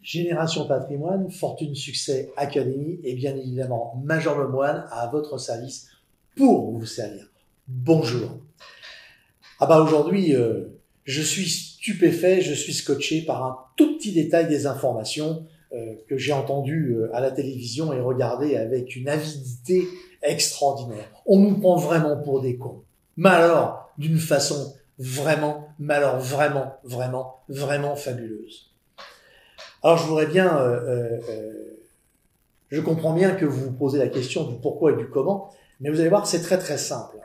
Génération Patrimoine, Fortune Succès Academy et bien évidemment Major Lemoine à votre service pour vous servir. Bonjour. Aujourd'hui, je suis stupéfait, je suis scotché par un tout petit détail des informations que j'ai entendues à la télévision et regardées avec une avidité extraordinaire. On nous prend vraiment pour des cons. Mais alors, d'une façon vraiment fabuleuse. Alors je voudrais bien, je comprends bien que vous vous posez la question du pourquoi et du comment, mais vous allez voir, c'est très simple.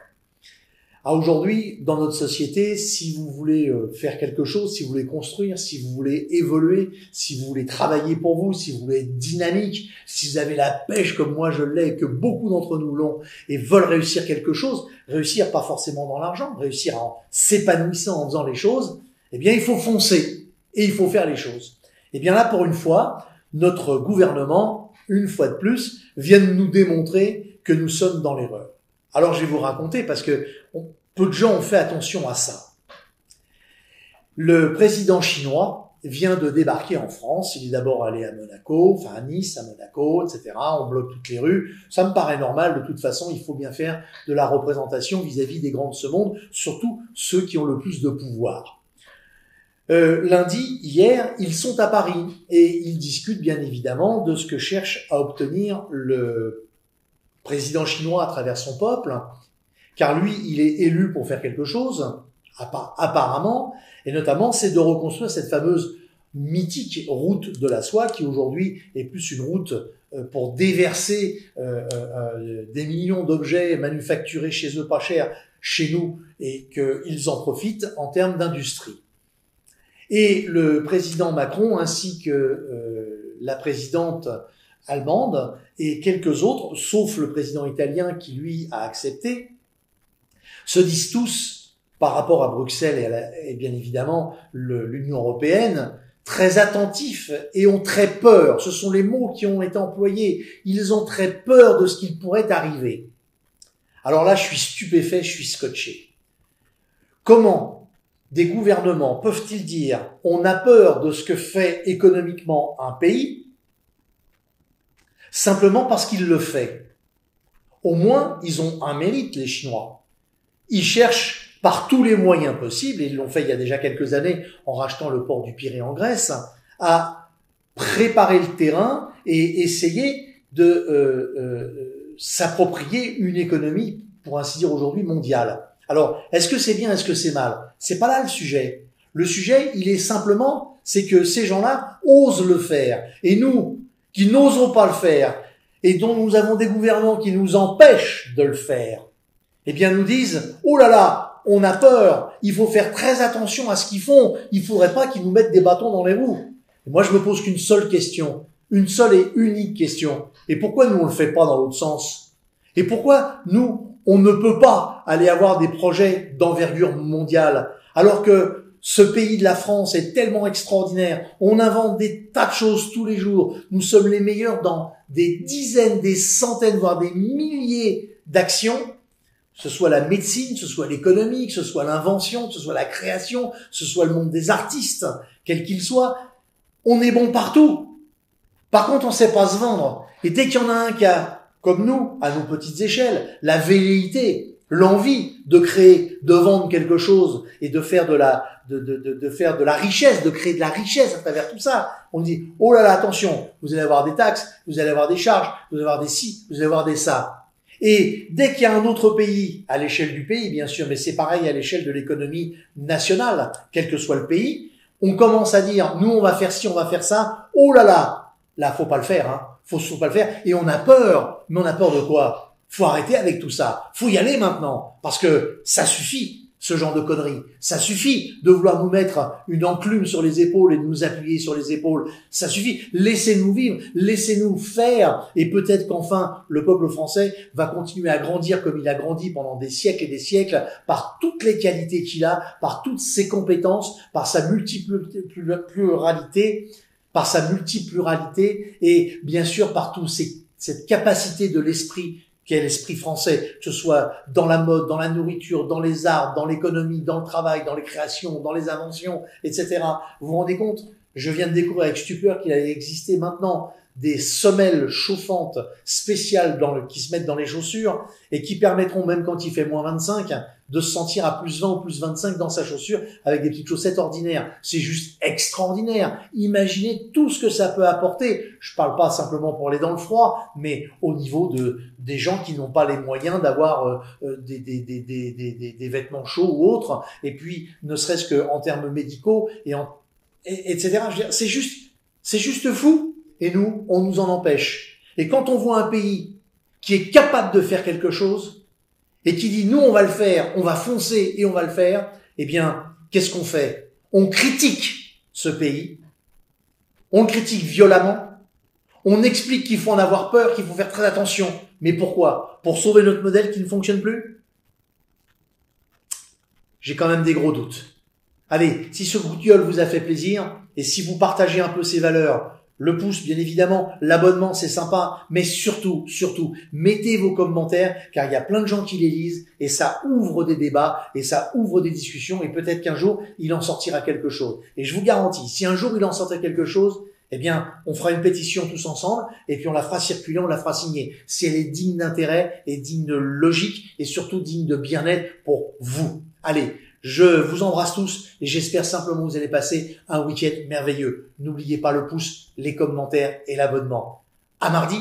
Aujourd'hui, dans notre société, si vous voulez faire quelque chose, si vous voulez construire, si vous voulez évoluer, si vous voulez travailler pour vous, si vous voulez être dynamique, si vous avez la pêche comme moi je l'ai et que beaucoup d'entre nous l'ont et veulent réussir quelque chose, réussir pas forcément dans l'argent, réussir en s'épanouissant en faisant les choses, eh bien il faut foncer et il faut faire les choses. Et bien là, pour une fois, notre gouvernement, une fois de plus, vient de nous démontrer que nous sommes dans l'erreur. Alors je vais vous raconter parce que peu de gens ont fait attention à ça. Le président chinois vient de débarquer en France. Il est d'abord allé à Monaco, enfin à Nice, à Monaco, etc. On bloque toutes les rues. Ça me paraît normal. De toute façon, il faut bien faire de la représentation vis-à-vis des grands de ce monde, surtout ceux qui ont le plus de pouvoir. Lundi, hier, ils sont à Paris et ils discutent bien évidemment de ce que cherche à obtenir le président chinois à travers son peuple, car lui, il est élu pour faire quelque chose, apparemment, et notamment, c'est de reconstruire cette fameuse mythique route de la soie qui aujourd'hui est plus une route pour déverser des millions d'objets manufacturés chez eux pas cher, chez nous, et qu'ils en profitent en termes d'industrie. Et le président Macron ainsi que la présidente allemande et quelques autres, sauf le président italien qui lui a accepté, se disent tous, par rapport à Bruxelles et bien évidemment l'Union européenne, très attentifs et ont très peur. Ce sont les mots qui ont été employés. Ils ont très peur de ce qu'il pourrait arriver. Alors là, je suis stupéfait, je suis scotché. Comment des gouvernements peuvent-ils dire « on a peur de ce que fait économiquement un pays » simplement parce qu'il le fait? Au moins, ils ont un mérite, les Chinois. Ils cherchent par tous les moyens possibles, et ils l'ont fait il y a déjà quelques années en rachetant le port du Pirée en Grèce, à préparer le terrain et essayer de s'approprier une économie, pour ainsi dire aujourd'hui, mondiale. Alors, est-ce que c'est bien, est-ce que c'est mal? C'est pas là le sujet. Le sujet, il est simplement, c'est que ces gens-là osent le faire. Et nous, qui n'osons pas le faire, et dont nous avons des gouvernements qui nous empêchent de le faire, eh bien nous disent, oh là là, on a peur, il faut faire très attention à ce qu'ils font, il faudrait pas qu'ils nous mettent des bâtons dans les roues. Et moi, je me pose qu'une seule question, une seule et unique question. Et pourquoi nous, on le fait pas dans l'autre sens? Et pourquoi nous, on ne peut pas aller avoir des projets d'envergure mondiale, alors que ce pays de la France est tellement extraordinaire. On invente des tas de choses tous les jours. Nous sommes les meilleurs dans des dizaines, des centaines, voire des milliers d'actions. Que ce soit la médecine, que ce soit l'économie, que ce soit l'invention, que ce soit la création, que ce soit le monde des artistes, quel qu'il soit. On est bon partout. Par contre, on sait pas se vendre. Et dès qu'il y en a un qui a, comme nous, à nos petites échelles, la velléité, l'envie de créer, de vendre quelque chose et de faire de la richesse, de créer de la richesse à travers tout ça. On dit, oh là là, attention, vous allez avoir des taxes, vous allez avoir des charges, vous allez avoir des ci, vous allez avoir des ça. Et dès qu'il y a un autre pays, à l'échelle du pays, bien sûr, mais c'est pareil à l'échelle de l'économie nationale, quel que soit le pays, on commence à dire, nous, on va faire ci, on va faire ça. Oh là, faut pas le faire, hein. Faut pas le faire. Et on a peur. Mais on a peur de quoi? Faut arrêter avec tout ça. Faut y aller maintenant. Parce que ça suffit, ce genre de conneries. Ça suffit de vouloir nous mettre une enclume sur les épaules et de nous appuyer sur les épaules. Ça suffit. Laissez-nous vivre. Laissez-nous faire. Et peut-être qu'enfin, le peuple français va continuer à grandir comme il a grandi pendant des siècles et des siècles par toutes les qualités qu'il a, par toutes ses compétences, par sa multipluralité et bien sûr par cette capacité de l'esprit qui est l'esprit français, que ce soit dans la mode, dans la nourriture, dans les arts, dans l'économie, dans le travail, dans les créations, dans les inventions, etc. Vous vous rendez compte? Je viens de découvrir avec stupeur qu'il allait exister maintenant des semelles chauffantes spéciales qui se mettent dans les chaussures et qui permettront, même quand il fait moins 25, de se sentir à plus 20 ou plus 25 dans sa chaussure avec des petites chaussettes ordinaires. C'est juste extraordinaire. Imaginez tout ce que ça peut apporter. Je parle pas simplement pour aller dans le froid, mais au niveau des gens qui n'ont pas les moyens d'avoir des vêtements chauds ou autres. Et puis, ne serait-ce qu'en termes médicaux etc. Je veux dire, c'est juste fou. Et nous, on nous en empêche. Et quand on voit un pays qui est capable de faire quelque chose et qui dit nous on va le faire, on va foncer et on va le faire, eh bien, qu'est-ce qu'on fait? On critique ce pays, on le critique violemment, on explique qu'il faut en avoir peur, qu'il faut faire très attention. Mais pourquoi? Pour sauver notre modèle qui ne fonctionne plus? J'ai quand même des gros doutes. Allez, si ce coup de gueule vous a fait plaisir et si vous partagez un peu ces valeurs, le pouce, bien évidemment, l'abonnement, c'est sympa, mais surtout, mettez vos commentaires, car il y a plein de gens qui les lisent, et ça ouvre des débats, et ça ouvre des discussions, et peut-être qu'un jour, il en sortira quelque chose. Et je vous garantis, si un jour il en sortait quelque chose, eh bien, on fera une pétition tous ensemble, et puis on la fera circuler, on la fera signer. Si elle est digne d'intérêt, et digne de logique, et surtout digne de bien-être pour vous. Allez, je vous embrasse tous et j'espère simplement que vous allez passer un week-end merveilleux. N'oubliez pas le pouce, les commentaires et l'abonnement. À mardi!